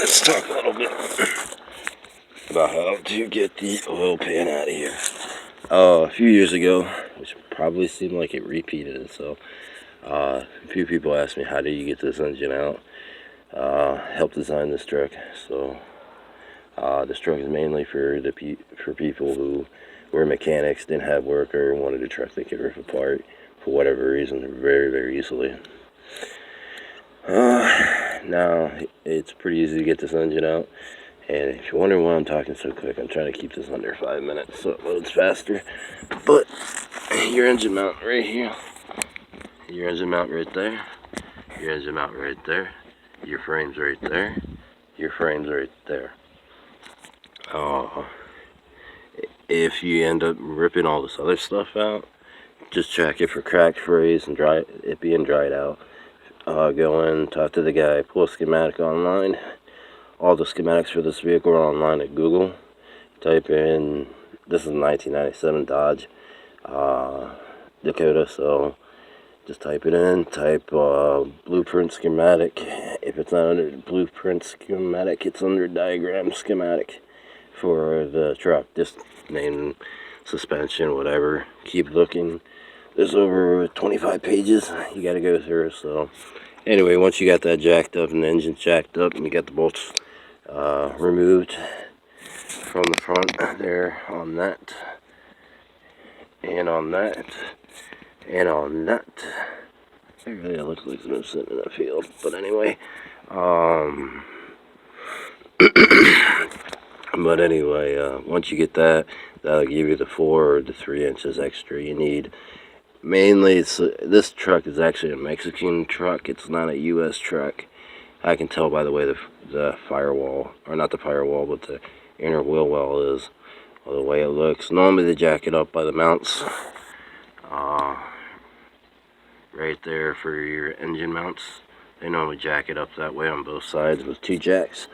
let's talk a little bit about how to get the oil pan out of here. A few years ago, which probably seemed like it repeated itself, a few people asked me, how do you get this engine out? Helped design this truck. So this truck is mainly for people who were mechanics, didn't have work, or wanted a truck they could rip apart for whatever reason very, very easily. Now it's pretty easy to get this engine out. And if you're wondering why I'm talking so quick, I'm trying to keep this under 5 minutes so it loads faster. But your engine mount right here, your engine mount right there, your engine mount right there, your frame's right there, your frame's right there. If you end up ripping all this other stuff out, just check it for cracked frays and it being dried out. Go in, talk to the guy, pull a schematic online. All the schematics for this vehicle are online at Google. Type in, this is a 1997 Dodge Dakota, so just type it in, type blueprint schematic. If it's not under blueprint schematic, it's under diagram schematic for the truck. Just name suspension, whatever. Keep looking. There's over 25 pages you gotta go through. So anyway, once you got that jacked up and the engine jacked up and you got the bolts removed from the front there on that and on that and on that, it really looks like it's sitting in a field, but anyway, once you get that, that'll give you the 4 or the 3 inches extra you need. Mainly, this truck is actually a Mexican truck. It's not a U.S. truck. I can tell by the way the firewall, or not the firewall, but the inner wheel well is, or the way it looks. Normally they jack it up by the mounts, right there for your engine mounts. They normally jack it up that way on both sides with 2 jacks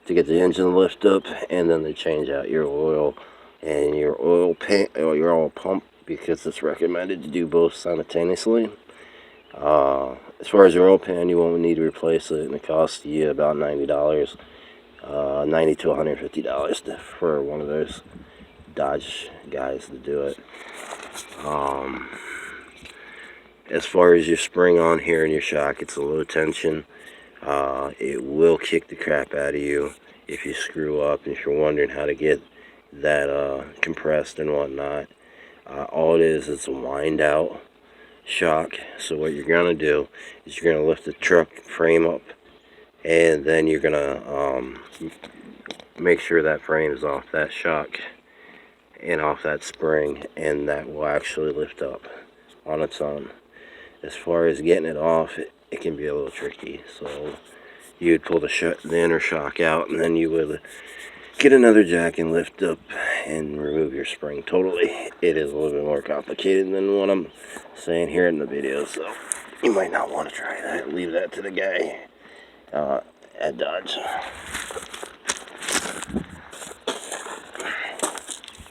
to get the engine lift up, and then they change out your oil and your oil pan or your oil pump, because it's recommended to do both simultaneously. As far as your oil pan, you won't need to replace it, and it costs you about $90, $90 to $150 for one of those Dodge guys to do it. As far as your spring on here and your shock, it's a low tension. It will kick the crap out of you if you screw up. And if you're wondering how to get that compressed and whatnot, all it is, it's a wind out shock. So what you're gonna do is you're gonna lift the truck frame up, and then you're gonna make sure that frame is off that shock and off that spring, and that will actually lift up on its own. As far as getting it off, it can be a little tricky. So you'd pull the inner shock out, and then you would get another jack and lift up and remove your spring totally. It is a little bit more complicated than what I'm saying here in the video, so you might not want to try that. Leave that to the guy at Dodge.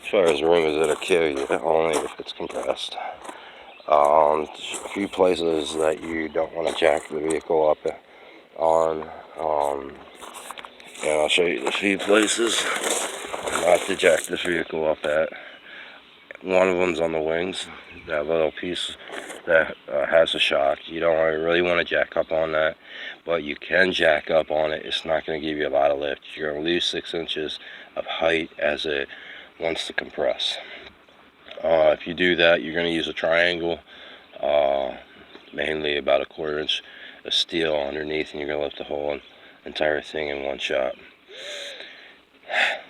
As far as rumors, it'll kill you only if it's compressed. A few places that you don't want to jack the vehicle up on, and I'll show you the few places not to jack this vehicle up at. One of them's on the wings, that little piece that has a shock. You don't really want to jack up on that, but you can jack up on it. It's not going to give you a lot of lift. You're going to lose 6 inches of height as it wants to compress. If you do that, you're going to use a triangle, mainly about a 1/4 inch of steel underneath, and you're going to lift the whole entire thing in one shot.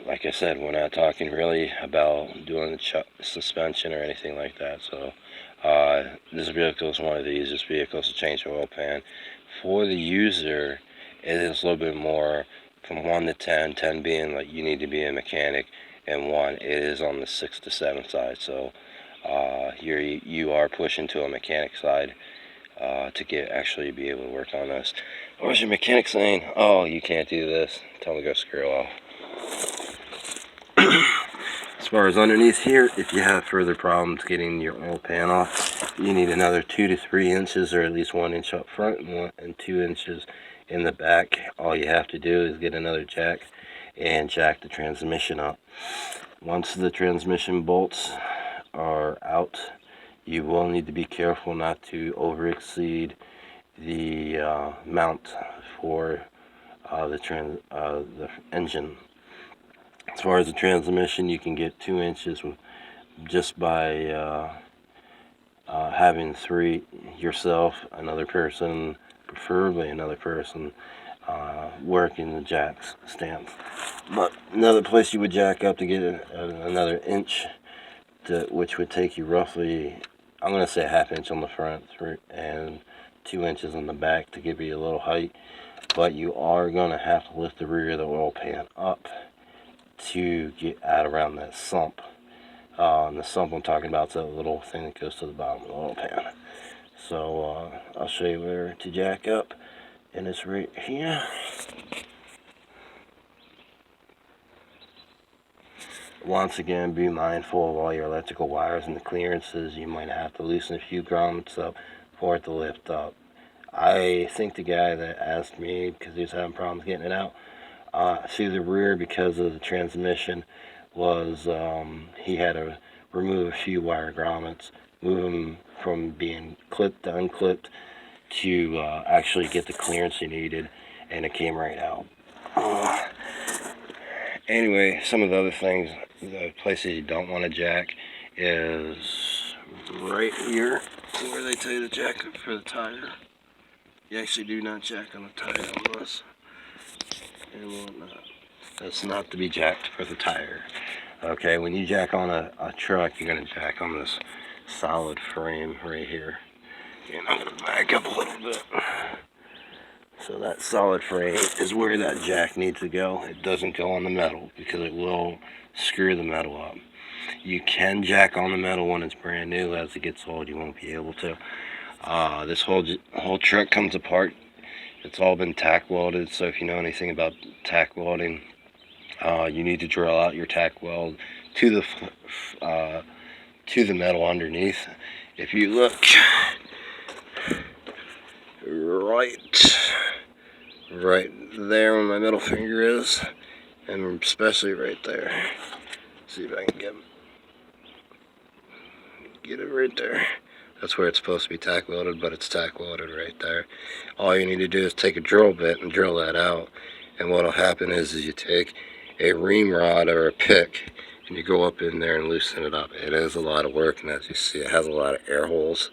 Like I said, we're not talking really about doing suspension or anything like that. So this vehicle is one of the easiest vehicles to change the oil pan. For the user, it is a little bit more, from 1 to 10, 10 being like you need to be a mechanic, and 1, it is on the 6 to 7 side. So you are pushing to a mechanic side to actually be able to work on this. Or is your mechanic saying, oh, you can't do this, tell them to go screw off. As far as underneath here, if you have further problems getting your oil pan off, you need another 2 to 3 inches, or at least 1 inch up front and 2 inches in the back. All you have to do is get another jack and jack the transmission up. Once the transmission bolts are out, you will need to be careful not to over exceed the mount for the engine. As far as the transmission, you can get 2 inches just by having 3 yourself, another person, preferably another person, working the jack's stance. But another place you would jack up to get another inch, which would take you roughly, I'm going to say a ½ inch on the front and 2 inches on the back to give you a little height. But you are going to have to lift the rear of the oil pan up to get out around that sump. And the sump I'm talking about is that little thing that goes to the bottom of the oil pan. So I'll show you where to jack up, and it's right here. Once again, be mindful of all your electrical wires and the clearances. You might have to loosen a few grommets up for it to lift up. I think the guy that asked me, because he was having problems getting it out, through the rear because of the transmission, was he had to remove a few wire grommets, move them from being clipped to unclipped to actually get the clearance he needed, and it came right out. Anyway, some of the other things, the places you don't want to jack is right here where they tell you to jack up for the tire. You actually do not jack on the tire on this and whatnot. That's not to be jacked for the tire. Okay, when you jack on a truck, you're going to jack on this solid frame right here. And I'm going to back up a little bit. So that solid frame is where that jack needs to go. It doesn't go on the metal because it will screw the metal up. You can jack on the metal when it's brand new. As it gets old, you won't be able to. This whole truck comes apart. It's all been tack welded, so if you know anything about tack welding, you need to drill out your tack weld to the metal underneath. If you look right there where my middle finger is, and especially right there. See if I can get it right there. That's where it's supposed to be tack welded, but it's tack welded right there. All you need to do is take a drill bit and drill that out. And what'll happen is you take a ream rod or a pick and you go up in there and loosen it up. It is a lot of work, and as you see, it has a lot of air holes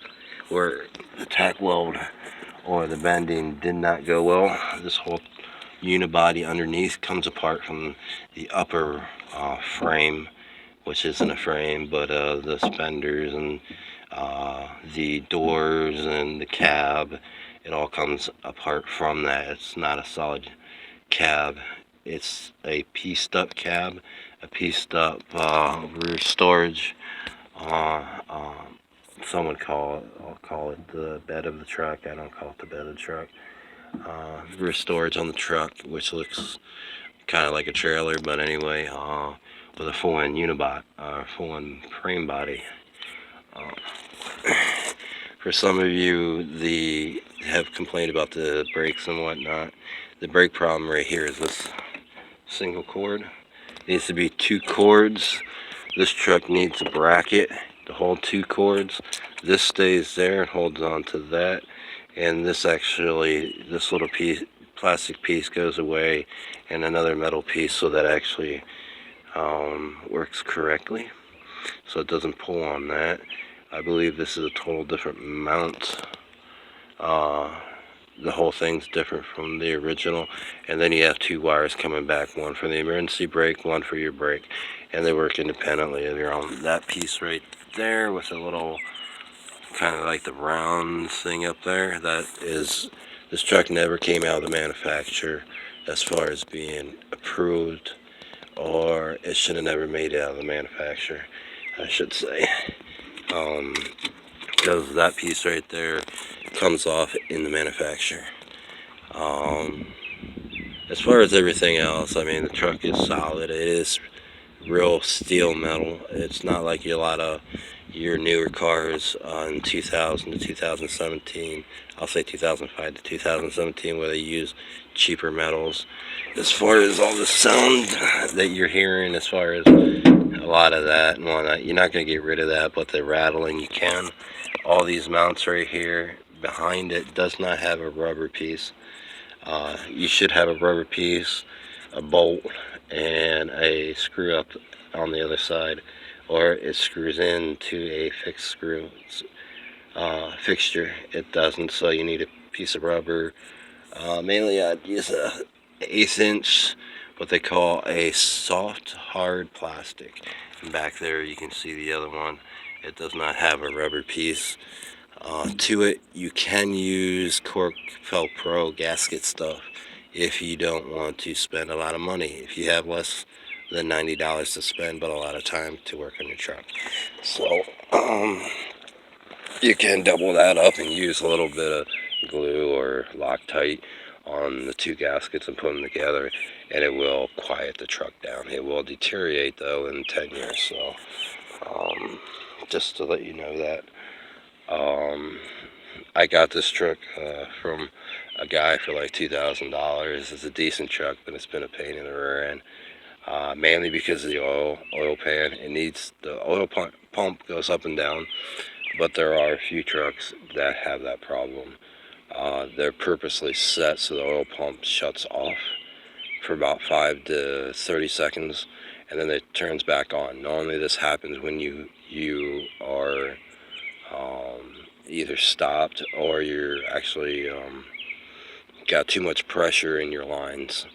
where the tack weld or the bending did not go well. This whole unibody underneath comes apart from the upper frame, which isn't a frame, but the suspenders and the doors and the cab. It all comes apart from that. It's not a solid cab. It's a pieced up cab, a pieced up rear storage. Some would I'll call it the bed of the truck. I don't call it the bed of the truck. Rear storage on the truck, which looks kind of like a trailer, but anyway, with a full-in unibody, full-in frame body. For some of you have complained about the brakes and whatnot. The brake problem right here is this single cord. It needs to be 2 cords. This truck needs a bracket to hold 2 cords. This stays there and holds on to that, and this little plastic piece goes away, and another metal piece, so that actually works correctly, so it doesn't pull on that. I believe this is a total different mount. The whole thing's different from the original, and then you have 2 wires coming back, one for the emergency brake, one for your brake, and they work independently of your own. That piece right there with a little kind of like the round thing up there, this truck never came out of the manufacturer as far as being approved, or it should have never made it out of the manufacturer, I should say. Because that piece right there comes off in the manufacturer. As far as everything else, I mean, the truck is solid. It is real steel metal. It's not like a lot of your newer cars in 2000 to 2017. I'll say 2005 to 2017, where they use cheaper metals. As far as all the sound that you're hearing, as far as a lot of that and whatnot, you're not going to get rid of that, but the rattling you can. All these mounts right here behind it does not have a rubber piece. You should have a rubber piece, a bolt, and a screw up on the other side, or it screws into a fixed screw fixture. It doesn't, so you need a piece of rubber. Mainly I'd use a 1/8 inch, what they call a soft hard plastic. And back there you can see the other one. It does not have a rubber piece to it. You can use Cork Pro gasket stuff if you don't want to spend a lot of money. If you have less than $90 to spend, but a lot of time to work on your truck. So you can double that up and use a little bit of glue or Loctite on the two gaskets and put them together, and it will quiet the truck down. It will deteriorate though in 10 years. So just to let you know that. I got this truck from a guy for like $2,000. It's a decent truck, but it's been a pain in the rear end. Mainly because of the oil pan. It needs, the oil pump goes up and down, but there are a few trucks that have that problem. They're purposely set so the oil pump shuts off for about 5 to 30 seconds, and then it turns back on. Normally this happens when you are either stopped or you're actually got too much pressure in your lines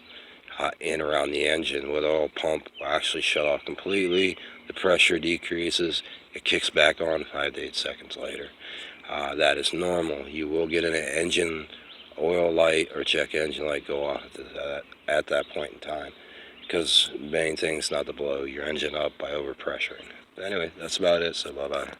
in around the engine. With the oil pump will actually shut off completely, the pressure decreases, it kicks back on 5 to 8 seconds later. That is normal. You will get an engine oil light or check engine light go off at that point in time, because the main thing is not to blow your engine up by overpressuring. But anyway, that's about it, so bye bye.